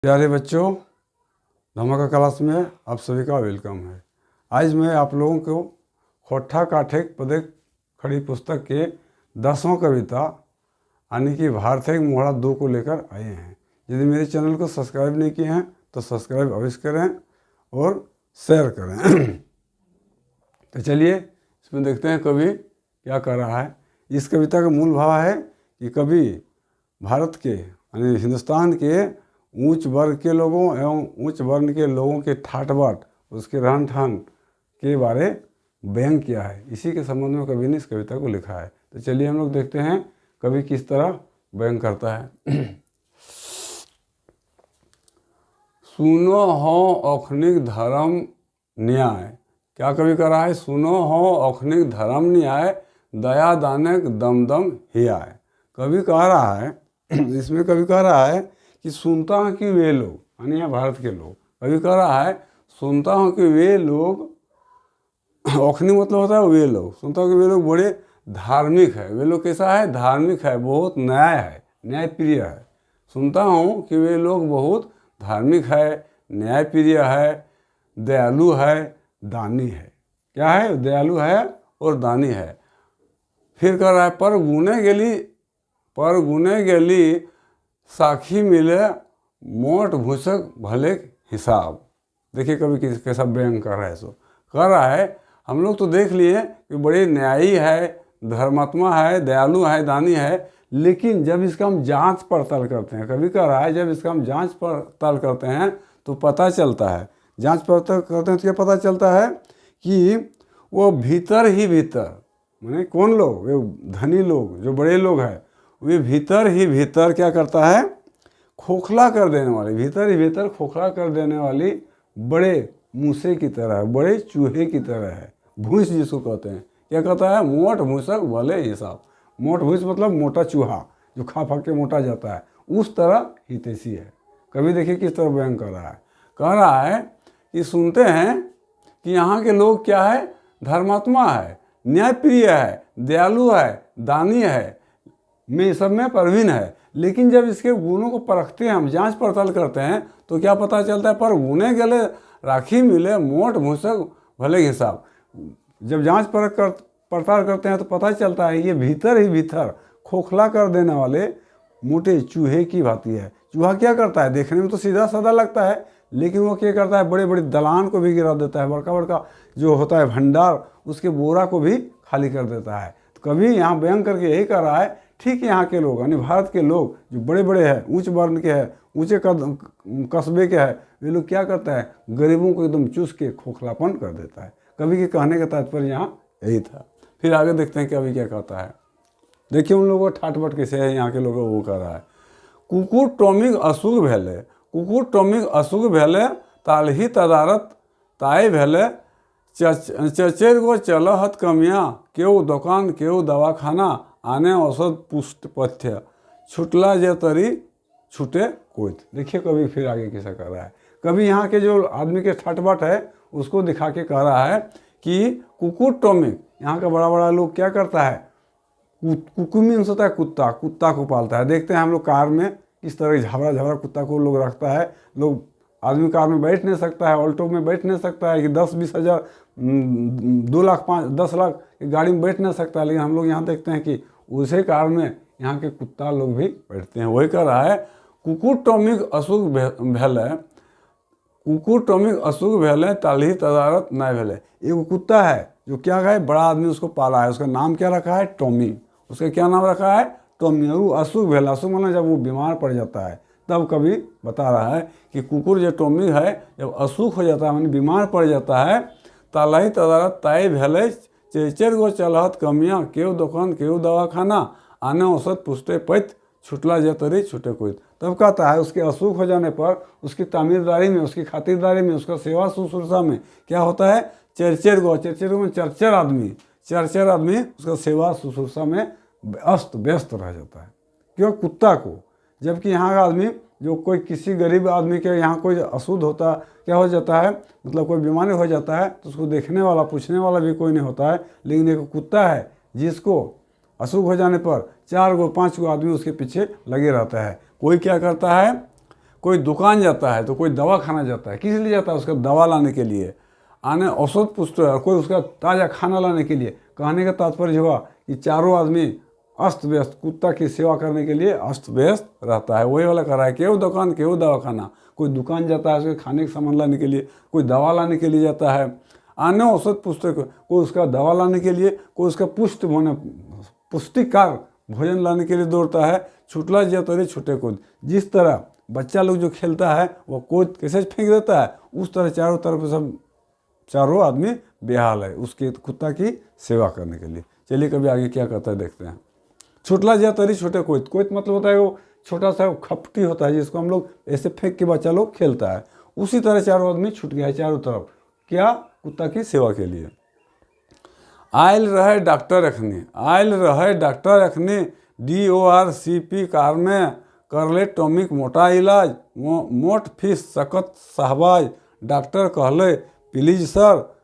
प्यारे बच्चों, धमाका क्लास में आप सभी का वेलकम है। आज मैं आप लोगों को होठा काठे पदे खड़ी पुस्तक के 10वां कविता यानी कि भारतेक मोहरा 2 को लेकर आए हैं। यदि मेरे चैनल को सब्सक्राइब नहीं किए हैं तो सब्सक्राइब अवश्य करें और शेयर करें। तो चलिए इसमें देखते हैं कवि क्या कर रहा है। इस कविता का मूल भाव है कि कवि भारत के यानी हिंदुस्तान के उच्च वर्ग के लोगों एवं उच्च वर्ण के लोगों के ठाट बाट उसके रहन सहन के बारे व्यंग किया है। इसी के संबंध में कवि ने इस कविता को लिखा है। तो चलिए हम लोग देखते हैं कवि किस तरह व्यंग करता है। सुनो हो औखनिक धर्म न्याय। क्या कवि कर रहा है? सुनो हो औखनिक धर्म न्याय, दया दानक दम दम ही आए। कवि कह रहा है इसमें कवि कह रहा है कि सुनता हूँ कि वे लोग यानी यहाँ भारत के लोग, कवि कह रहा है सुनता हूँ कि वे लोग, औखनी मतलब होता है वे लोग, सुनता हूँ कि वे लोग बड़े धार्मिक है। वे लोग कैसा है? धार्मिक है, बहुत न्याय है, न्याय प्रिय है। सुनता हूँ कि वे लोग बहुत धार्मिक है, न्याय प्रिय है, दयालु है, दानी है। क्या है? दयालु है और दानी है। फिर कह रहा है पर गुने गेली साखी मिले मोट भूसक भले हिसाब। देखिए कभी कैसा व्यंग कर रहा है। सो कह रहा है हम लोग तो देख लिए कि बड़े न्यायी है, धर्मात्मा है, दयालु है, दानी है, लेकिन जब इसका हम जांच पड़ताल करते हैं, कभी कह रहा है जब इसका हम जांच पड़ताल करते हैं तो पता चलता है, जांच पड़ताल करते हैं तो क्या पता चलता है कि वो भीतर ही भीतर, माने कौन लोग? वे धनी लोग, जो बड़े लोग हैं, वे भीतर ही भीतर क्या करता है? खोखला कर देने वाले, भीतर ही भीतर खोखला कर देने वाली बड़े मूसे की तरह है, बड़े चूहे की तरह है। भूस जिसको कहते हैं, क्या कहता है? मोट भूसक भले हिसाब। मोट भूस मतलब मोटा चूहा जो खा खा के मोटा जाता है, उस तरह हितैषी है। कभी देखिए किस तरह व्यंग कर रहा है। कह रहा है कि सुनते हैं कि यहाँ के लोग क्या है? धर्मात्मा है, न्यायप्रिय है, दयालु है, दानी है, में सब में प्रवीण है, लेकिन जब इसके गुणों को परखते हैं, हम जांच पड़ताल करते हैं तो क्या पता चलता है? पर गुने गले राखी मिले मोट भूसक भले हिसाब। जब जांच पड़ताल करते हैं तो पता चलता है ये भीतर ही भीतर खोखला कर देने वाले मोटे चूहे की भांति है। चूहा क्या करता है? देखने में तो सीधा साधा लगता है, लेकिन वो क्या करता है? बड़े बड़े दलान को भी गिरा देता है, बड़का बड़का जो होता है भंडार, उसके बोरा को भी खाली कर देता है। तो कभी यहाँ व्यंग करके यही कर रहा है, ठीक यहाँ के लोग यानी भारत के लोग जो बड़े बड़े हैं, उच्च वर्ण के हैं, ऊंचे कस्बे के हैं, वे लोग क्या करता है? गरीबों को एकदम चूस के खोखलापन कर देता है। कवि के कहने का तात्पर्य यहाँ यही था। फिर आगे देखते हैं कि अभी क्या कहता है। देखिए उन लोगों का ठाटपट कैसे है, यहाँ के लोगों वो कर रहा है। कुकुर टॉमिक अशुभ भेले, कुकुर टॉमिक अशुभ भेले, तालही तदारत ताय भेले, चचेर गो चलहत कमिया, केहू दुकान केहू दवाखाना, आने औषध पुष्ट पथ्य, छुटला जे तरी छूटे कोइत। देखिए कभी फिर आगे कैसा कर रहा है। कभी यहाँ के जो आदमी के ठाटबाट है उसको दिखा के कह रहा है कि कुकुर टॉमिक, यहाँ का बड़ा बड़ा लोग क्या करता है? कुकु मीन्स होता है कुत्ता, कुत्ता को पालता है। देखते हैं हम लोग कार में किस तरह झबरा झबरा कुत्ता को लोग रखता है। लोग आदमी कार में बैठ नहीं सकता है, ऑल्टो में बैठ नहीं सकता है कि 10-20 हज़ार 2 लाख 10 लाख की गाड़ी में बैठ नहीं सकता है, लेकिन हम लोग यहाँ देखते हैं कि उसी कार में यहाँ के कुत्ता लोग भी बैठते हैं। वही कह रहा है कुकुर टॉमिक अशुभ भेले, कुकुर टॉमिक अशुभ भेले, तालही तदारत ना भेले। एक कुत्ता है जो क्या है? बड़ा आदमी उसको पाला है, उसका नाम क्या रखा है? टॉमी। उसका क्या नाम रखा है? टॉमी। और वो अशुभ भेला, अशुभ मतलब जब वो बीमार पड़ जाता है, तब कभी बता रहा है कि कुकुर जो टॉमी है जब असुख हो जाता है मानी बीमार पड़ जाता है, तालही तदारत ताय भेले, चेचर गो चलहत कमिया, केहू दुकान केहू दवाखाना, आने औसत पुष्टे पैत, छुटला जतरी छुटे कोई। तब कहता है उसके असुख हो जाने पर उसकी तामीरदारी में, उसकी खातिरदारी में, उसका सेवा शुश्रूषा में क्या होता है? चेर गो में चर आदमी उसका सेवा शुश्रूषा में अस्त व्यस्त रह जाता है। क्यों? कुत्ता को। जबकि यहाँ का आदमी जो कोई किसी गरीब आदमी के यहाँ कोई अशुद्ध होता क्या हो जाता है, मतलब कोई बीमारी हो जाता है तो उसको देखने वाला पूछने वाला भी कोई नहीं होता है, लेकिन एक कुत्ता है जिसको अशुभ हो जाने पर 4 गो 5 गो आदमी उसके पीछे लगे रहता है। कोई क्या करता है? कोई दुकान जाता है तो कोई दवा खाना जाता है, किस लिए जाता है? उसका दवा लाने के लिए। आने औषध पूछते हैं, कोई उसका ताज़ा खाना लाने के लिए। कहने का तात्पर्य हुआ कि चारों आदमी अस्त व्यस्त, कुत्ता की सेवा करने के लिए अस्त व्यस्त रहता है। वही वाला कर रहा है, केहू दुकान केहू दवा खाना। कोई दुकान जाता है उसके खाने का सामान लाने के लिए, कोई दवा लाने के लिए जाता है। आने औषध पुस्तक, कोई उसका दवा लाने के लिए, कोई उसका पुष्टिकार भोजन लाने के लिए दौड़ता है। छुटला जिया तोरे छुटे कूद। जिस तरह बच्चा लोग जो खेलता है वो कूद कैसे फेंक देता है, उस तरह चारों तरफ सब चारों आदमी बेहाल है उसके कुत्ता की सेवा करने के लिए। चलिए कभी आगे क्या कहता है देखते हैं। छुटला जिया तरी छोटे कोइत, कोइत मतलब होता है वो छोटा सा खपटी होता है जिसको हम लोग ऐसे फेंक के बच्चा लोग खेलता है। उसी तरह चारों आदमी छूट गया है चारों तरफ, क्या? कुत्ता की सेवा के लिए। आयल रहे डॉक्टर रखने, आयल रहे डॉक्टर रखने, DORCP कार में कर ले टॉमिक मोटा इलाज, मोट फीस सकत सहबाज, डॉक्टर कहले प्लीज सर,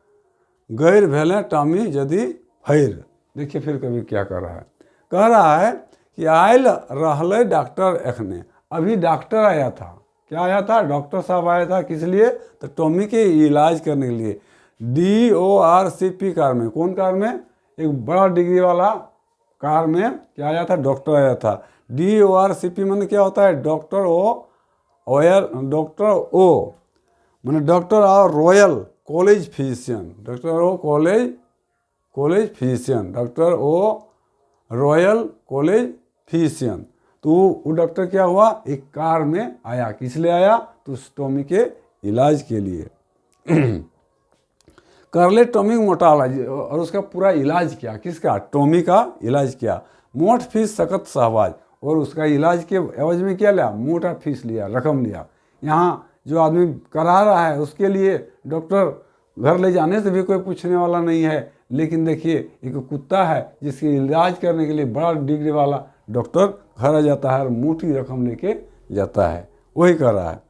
गैर भेलें टॉमी यदि फैर। देखिए फिर कभी क्या कर रहा है, कह रहा है कि आयल रहले डॉक्टर एखने, अभी डॉक्टर आया था। क्या आया था? डॉक्टर साहब आया था। किस लिए? तो टॉमी के इलाज करने के लिए। DORCP कार में, कौन कार में? एक बड़ा डिग्री वाला कार में क्या आया था? डॉक्टर आया था। DORCP मैंने क्या होता है? डॉक्टर ओ मैंने डॉक्टर और रॉयल कॉलेज फिजिशियन, डॉक्टर ओ कॉलेज फिजिशियन, डॉक्टर ओ रॉयल कॉलेज फिजिशियन। तो वो डॉक्टर क्या हुआ? एक कार में आया। किस लिए आया? तो टॉमी के इलाज के लिए। कर ले टॉमी मोटा इलाज, और उसका पूरा इलाज किया। किसका? टॉमी का इलाज किया। मोट फीस सकत सहबाज, और उसका इलाज के एवज में क्या लिया? मोटा फीस लिया, रकम लिया। यहाँ जो आदमी करा रहा है उसके लिए डॉक्टर घर ले जाने से भी कोई पूछने वाला नहीं है। लेकिन देखिए एक कुत्ता है जिसके इलाज करने के लिए बड़ा डिग्री वाला डॉक्टर घर आ जाता है और मोटी रकम लेके जाता है। वही कर रहा है।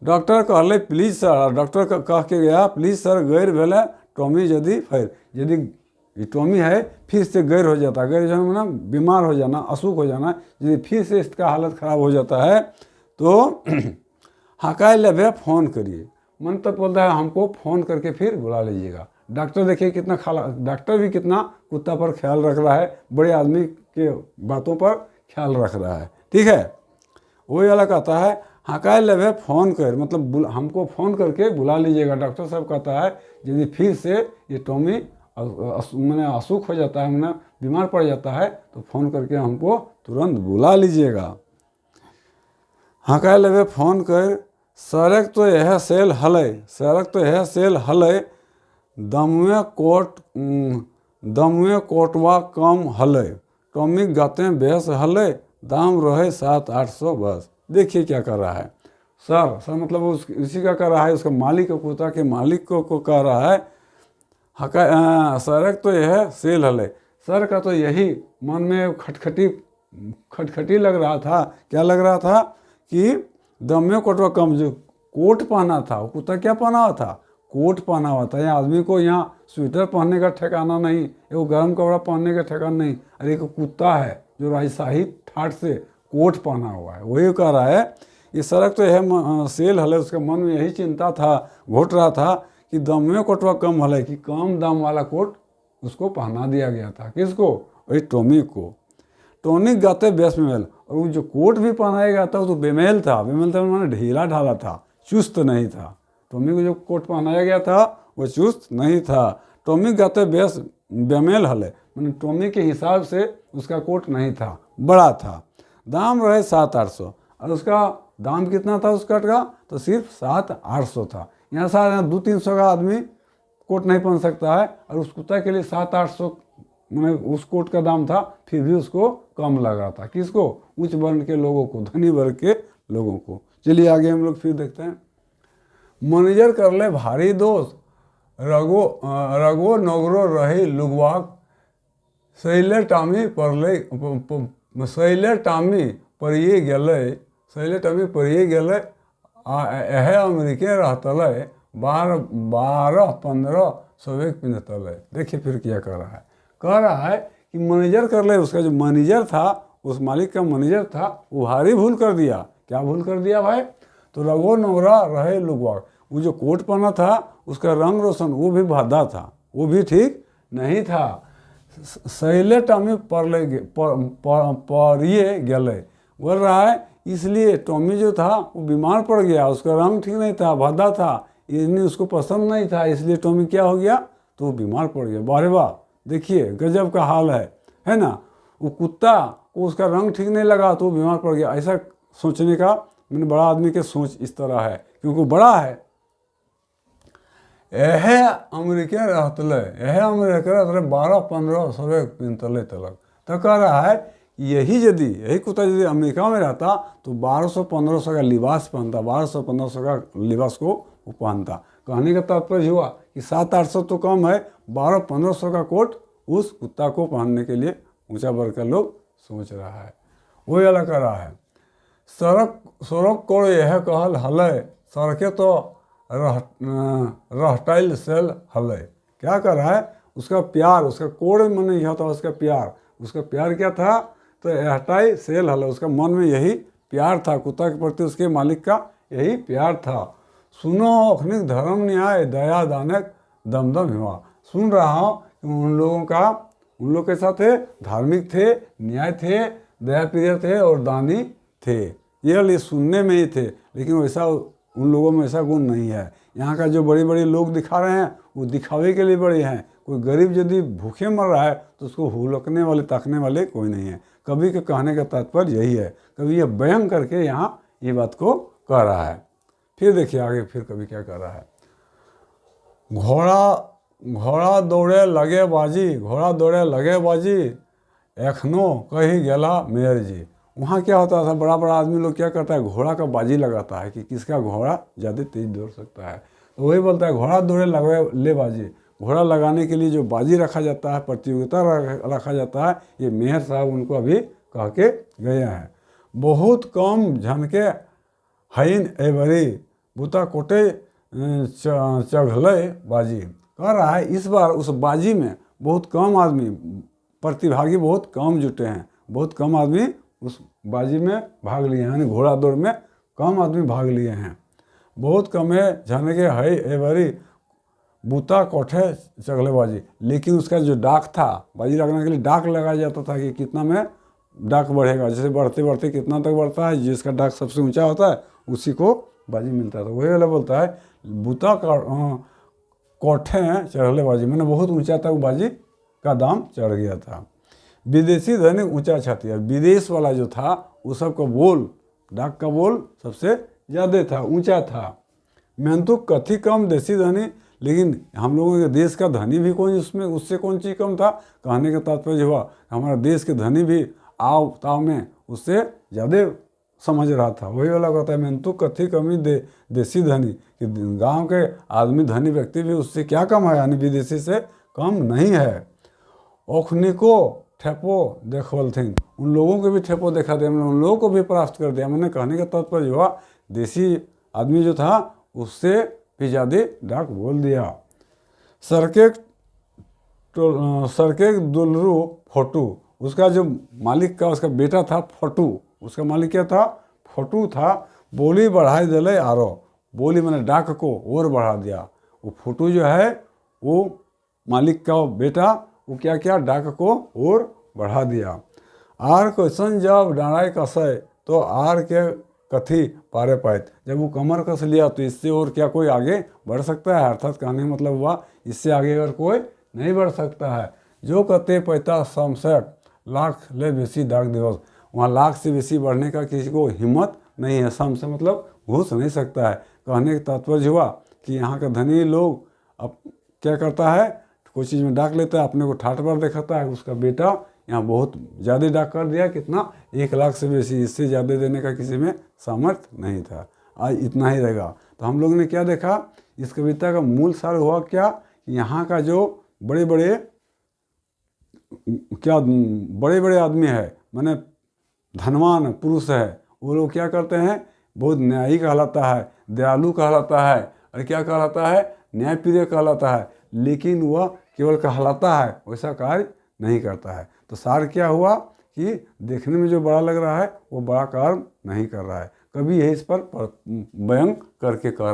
डॉक्टर कहले प्लीज सर, डॉक्टर कह के गया प्लीज सर, गैर भेले टॉमी यदि फिर, यदि टॉमी है फिर से गैर हो जाता, गैर जाना ना बीमार हो जाना, असुख हो जाना, यदि फिर से इसका हालत ख़राब हो जाता है तो हकाय लभे फ़ोन करिए। मन तक बोलता है हमको फ़ोन करके फिर बुला लीजिएगा। डॉक्टर देखिए कितना डॉक्टर भी कितना कुत्ता पर ख्याल रख रहा है, बड़े आदमी के बातों पर ख्याल रख रहा है। ठीक है, वही वाला कहता है हकाय लभे फ़ोन कर, मतलब हमको फ़ोन करके बुला लीजिएगा। डॉक्टर साहब कहता है यदि फिर से ये टॉमी मैंने असुख हो जाता है, मैंने बीमार पड़ जाता है तो फ़ोन करके हमको तुरंत बुला लीजिएगा। हकाय लभे फ़ोन कर, सड़क तो यह सेल हलै, सड़क तो यह सेल हलै, दमुए कोटवा कम हलै, टॉमी गाते बेहस हलै, दाम रहे 700-800 बस। देखिए क्या कर रहा है सर मतलब उसी का कर रहा है, उसका मालिक कुत्ता के मालिक को कह रहा है हका सड़क तो यह सेल हलै। सर का तो यही मन में खटखटी लग रहा था। क्या लग रहा था? कि दमे कोटवा कम, जो कोट पहना था वो कुत्ता क्या पहना हुआ था? कोट पहना हुआ था। यहाँ आदमी को यहाँ स्वेटर पहनने का ठिकाना नहीं, वो गर्म कपड़ा पहनने का ठिकाना नहीं। अरे एक कुत्ता है जो राजशाही ठाट से कोट पहना हुआ है। वही कह रहा है ये सड़क तो यह सेल हले। उसके मन में यही चिंता था, घुट रहा था कि दमे कोटवा कम हले, कि कम दाम वाला कोट उसको पहना दिया गया था। किसको? वही टॉमी को। टॉनिक गाते बेस बेमेल, और वो जो कोट भी पहनाया गया था वो तो बेमेल था। बेमेल था मैंने ढीला ढाला था, चुस्त नहीं था। टॉमी को जो कोट पहनाया गया था वो चुस्त नहीं था। टॉमी गाते बेस बेमेल हले, मैंने टॉमी के हिसाब से उसका कोट नहीं था, बड़ा था। दाम रहे 700-800, और उसका दाम कितना था उस कोट का? तो सिर्फ 700-800 था। यहाँ 200-300 का आदमी कोट नहीं पहन सकता है, और उस कुत्ता के लिए 700-800 मैंने उस कोट का दाम था, फिर भी उसको कम लग रहा था। किसको? उच्च वर्ण के लोगों को, धनी वर्ग के लोगों को। चलिए आगे हम लोग फिर देखते हैं। मैनेजर कर ले भारी दोस्त, रगो नगरो रही लुगवाक, सैले टामी परिए गेले, एहे अमेरिके रहतले, 12-15 सवेक पिनतले। देखिए फिर क्या कर रहा है, कह रहा है कि मैनेजर कर ले, उसका जो मैनेजर था, उस मालिक का मैनेजर था, वो भारी भूल कर दिया। क्या भूल कर दिया भाई? तो रगो नोरा रहे लुगवा। वो जो कोट पहना था उसका रंग रोशन वो भी भादा था, वो भी ठीक नहीं था। सैले टॉमी परिए गले बोल रहा है, इसलिए टॉमी जो था वो बीमार पड़ गया, उसका रंग ठीक नहीं था, भादा था, इसलिए उसको पसंद नहीं था, इसलिए टॉमी क्या हो गया, तो वो बीमार पड़ गया। बारे वाह, देखिए गजब का हाल है ना। वो कुत्ता को उसका रंग ठीक नहीं लगा तो वो बीमार पड़ गया। ऐसा सोचने का मैंने बड़ा आदमी के सोच इस तरह है, क्योंकि वो बड़ा है। यह अमेरिका रहतले, यह अमेरिका रहतले 12-15 पिंतले तलक। तो कह रहा है यही कुत्ता यदि अमेरिका में रहता तो 1200-1500 का लिबास पहनता, 1200-1500 का लिबास को वो पहनता। कहने का तात्पर्य हुआ कि 700-800 तो कम है, 1200-1500 का कोट उस कुत्ता को पहनने के लिए ऊंचा वर्ग का लोग सोच रहा है। वही अलग कर रहा है। सड़क को यह कहल हल, सड़के तो रहटाइल सेल हल। क्या कर रहा है, उसका प्यार, उसका कोड़ मन यह था, उसका प्यार क्या था, तो रहटाई सेल हल, उसका मन में यही प्यार था, कुत्ता के प्रति उसके मालिक का यही प्यार था। सुनो अखनिक धर्म न्याय दया दानक दमदम हुआ। सुन रहा हूँ कि उन लोग कैसा थे, धार्मिक थे, न्याय थे, दया प्रिय थे और दानी थे। ये सुनने में ही थे, लेकिन वैसा उन लोगों में ऐसा गुण नहीं है। यहाँ का जो बड़े बड़े लोग दिखा रहे हैं वो दिखावे के लिए बड़े हैं। कोई गरीब यदि भूखे मर रहा है तो उसको हुलकने वाले ताकने वाले कोई नहीं है। कवि के कहने का तात्पर्य यही है, कवि ये बयान करके यहाँ ये बात को कह रहा है। फिर देखिए आगे, फिर कवि क्या कह रहा है। घोड़ा दौड़े लगे बाजी, एखनो कही गेला मेयर जी। वहाँ क्या होता था, बड़ा बड़ा आदमी लोग क्या करता है, घोड़ा का बाजी लगाता है कि किसका घोड़ा ज़्यादा तेज दौड़ सकता है। तो वही बोलता है घोड़ा दौड़े ले बाजी। घोड़ा लगाने के लिए जो बाजी रखा जाता है, प्रतियोगिता रखा जाता है, ये मेहर साहब उनको अभी कह के गए हैं। बहुत कम झनके हईन एवरी बूता कोटे चढ़ले बाजी। कह रहा है इस बार उस बाजी में बहुत कम आदमी, प्रतिभागी बहुत कम जुटे हैं, बहुत कम आदमी उस बाजी में भाग लिए हैं, यानी घोड़ा दौड़ में कम आदमी भाग लिए हैं। बहुत कम है झनके है एवरी बूता कोठे चगले बाजी। लेकिन उसका जो डाक था, बाजी लगाने के लिए डाक लगाया जाता था कि कितना में डाक बढ़ेगा, जैसे बढ़ते बढ़ते कितना तक बढ़ता है, जिसका डाक सबसे ऊंचा होता है उसी को बाजी मिलता था। वही वाला बोलता है बूता कोठे चढ़ले बाजी, मैंने बहुत ऊंचा तक बाजी का दाम चढ़ गया था। विदेशी धनी ऊंचा छाती, विदेश वाला जो था वो सब का बोल, डाक का बोल सबसे ज़्यादा था, ऊंचा था। मेहनतु कथी कम देसी धनी, लेकिन हम लोगों के देश का धनी भी कौन, उसमें उससे कौन चीज़ कम था। कहने का तात्पर्य हुआ हमारा देश के धनी भी आव ताव में उससे ज़्यादा समझ रहा था। वही वाला कहता है मेहनतु कथी कमी देसी धनी, कि गांव के आदमी धनी व्यक्ति भी उससे क्या कम है, यानी विदेशी से कम नहीं है। ओखनिको ठेपो देखवल थे, उन लोगों को भी ठेपो देखा दिया, मैंने उन लोगों को भी परास्त कर दिया। मैंने कहने का तात्पर्य हुआ देसी आदमी जो था उससे भी ज़्यादा डाक बोल दिया। सरके दुलरू फोटू, उसका जो मालिक का उसका बेटा था फोटू, उसका मालिक क्या था, फोटू था। बोली बढ़ाई दिले आरो, बोली मैंने डाक को और बढ़ा दिया। वो फोटू जो है वो मालिक का बेटा, वो क्या किया, डाक को और बढ़ा दिया। आर क्वेश्चन जब डाँड़ाई कसे तो आर के कथी पारे पायत, जब वो कमर कस लिया तो इससे और क्या कोई आगे बढ़ सकता है। अर्थात कहने का मतलब हुआ इससे आगे अगर कोई नहीं बढ़ सकता है। जो कहते पैता समसठ लाख ले बेसी दाग दिवस, वहाँ लाख से बेसी बढ़ने का किसी को हिम्मत नहीं है। सम से मतलब घुस नहीं सकता है। कहने का तात्पर्य हुआ कि यहाँ का धनी लोग अब क्या करता है, कोई चीज़ में डाक लेता है, अपने को ठाट बार दिखाता है। उसका बेटा यहाँ बहुत ज़्यादा डाक कर दिया, कितना 1 लाख से बेसी, इससे ज़्यादा देने का किसी में सामर्थ्य नहीं था। आज इतना ही रहेगा। तो हम लोग ने क्या देखा, इस कविता का मूल सार हुआ क्या, यहाँ का जो बड़े बड़े आदमी है, माने धनवान पुरुष है, वो लोग क्या करते हैं, बहुत न्यायी कहलाता है, दयालु कहलाता है, और क्या कहलाता है, न्यायप्रिय कहलाता है। लेकिन वह केवल कहलाता है, वैसा कार्य नहीं करता है। तो सार क्या हुआ कि देखने में जो बड़ा लग रहा है वो बड़ा कार्य नहीं कर रहा है। कवि यही इस पर व्यंग करके कह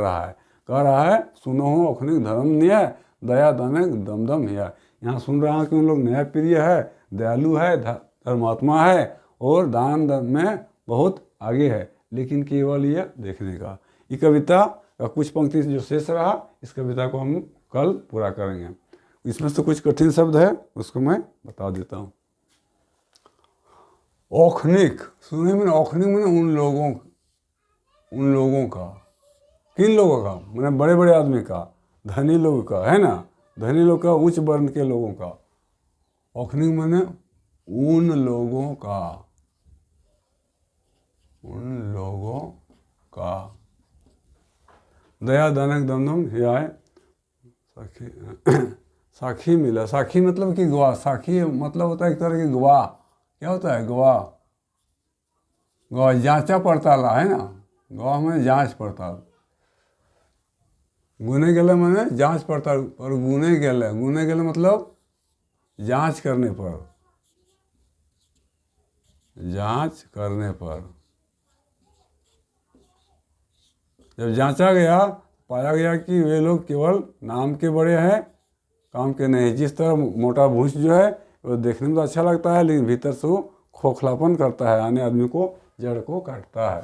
रहा है सुनो अखनिक धर्म न्याय दया दनक दमदम न्याय। यहाँ सुन रहा हूँ कि उन लोग न्यायप्रिय है, दयालु है, धर्मात्मा है और दान में बहुत आगे है, लेकिन केवल ये देखने का। ये कविता का कुछ पंक्ति जो शेष रहा, इस कविता को हम कल पूरा करेंगे। इसमें से कुछ कठिन शब्द है, उसको मैं बता देता हूँ। औखनिक, सुने मैंने औखनिक मैंने उन लोगों का, किन लोगों का, मैंने बड़े बड़े आदमी का, धनी लोगों का, है ना, धनी लोग का, उच्च वर्ण के लोगों का। औखनिक मैंने उन लोगों का दया दानक दमदम हियाय साखी साखी मिला। साखी मतलब कि गवाह, साखी मतलब होता है एक तरह की गवाह। क्या होता है गवाह? गवाह जांचा पड़ताल है ना, गवाह में जांच पड़ताल। गुने गेले मैंने जांच पड़ताल, और गुने गेले मतलब जांच करने पर जब जांचा गया, पाया गया कि वे लोग केवल नाम के बड़े हैं, काम के नहीं। जिस तरह मोटा भूस जो है वो देखने में तो अच्छा लगता है, लेकिन भीतर से वो खोखलापन करता है, आने आदमी को जड़ को काटता है।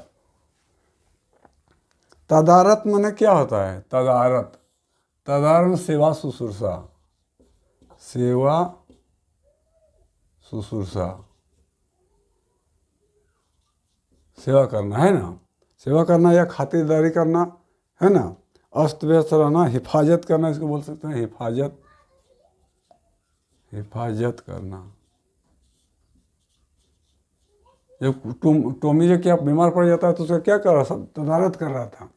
तदारत माने क्या होता है? तदारत सेवा शुश्रूषा, सेवा करना है ना, सेवा करना या खातिरदारी करना है ना, अस्त व्यस्त रहना, हिफाजत करना, इसको बोल सकते हैं हिफाजत करना। जब टोमी जो क्या बीमार पड़ जाता है तो उसका क्या कर रहा था? तदारत कर रहा था।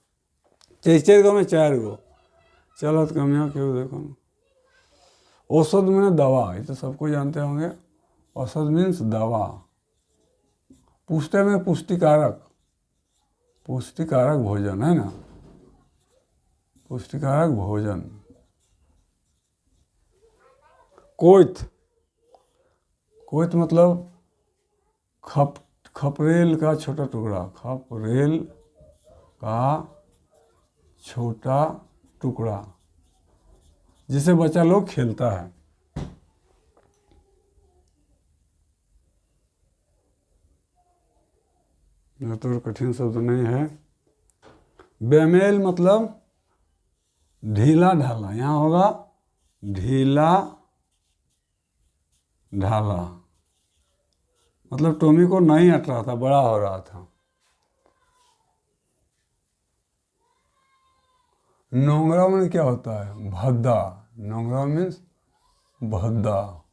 चेचर गो में 4 गो चलत कमियाँ क्यों देखो। औषध में दवा, ये तो सबको जानते होंगे। औषध मीन्स दवा। पुष्टे में पुष्टिकारक भोजन है ना, पुष्टिकारक भोजन। कोइत मतलब खपरेल का छोटा टुकड़ा, जिसे बच्चा लोग खेलता है। यह तो कठिन शब्द नहीं है। बेमेल मतलब ढीला ढाला, यहाँ होगा ढीला ढाला, मतलब टोमी को नहीं हट रहा था, बड़ा हो रहा था। नोंगरा में क्या होता है? भद्दा। नोंगरा मीन्स भद्दा,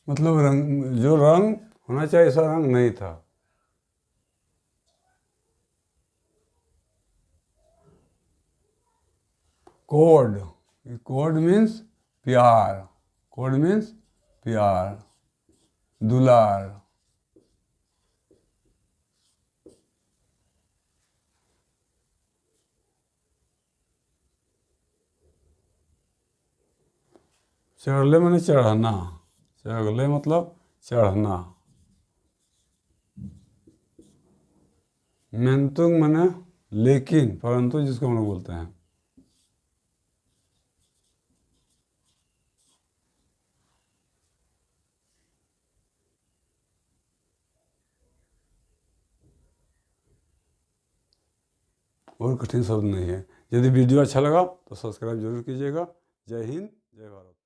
मतलब जो रंग होना चाहिए ऐसा रंग नहीं था। कोड मीन्स प्यार, दुलार। चढ़ले मैंने चढ़ना, चढ़ले मतलब चढ़ना। मेंतुंग मैंने लेकिन, परंतु, जिसको हम लोग बोलते हैं। और कठिन शब्द नहीं है। यदि वीडियो अच्छा लगा तो सब्सक्राइब जरूर कीजिएगा। जय हिंद, जय भारत।